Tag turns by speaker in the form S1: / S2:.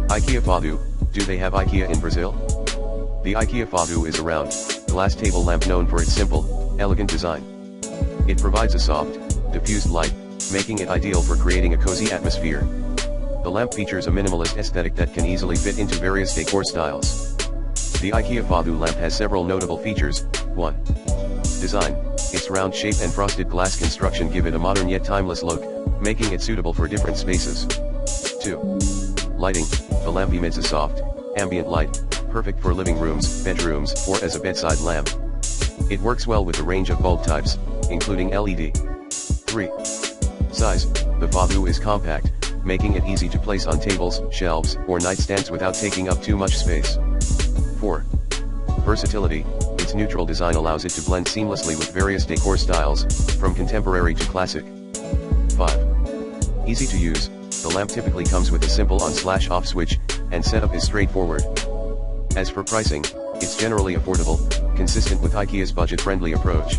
S1: IKEA Fado, do they have IKEA in Brazil? The IKEA Fado is a round, glass table lamp known for its simple, elegant design. It provides a soft, diffused light, making it ideal for creating a cozy atmosphere. The lamp features a minimalist aesthetic that can easily fit into various decor styles. The IKEA Fado lamp has several notable features. 1. Design. Its round shape and frosted glass construction give it a modern yet timeless look, making it suitable for different spaces. 2. Lighting. The lamp emits a soft, ambient light, perfect for living rooms, bedrooms, or as a bedside lamp. It works well with a range of bulb types, including LED. 3. Size. The Fado is compact, making it easy to place on tables, shelves, or nightstands without taking up too much space. 4. Versatility. Its neutral design allows it to blend seamlessly with various decor styles, from contemporary to classic. 5. Easy to use. The lamp typically comes with a simple on/off switch, and setup is straightforward. As for pricing, it's generally affordable, consistent with IKEA's budget-friendly approach.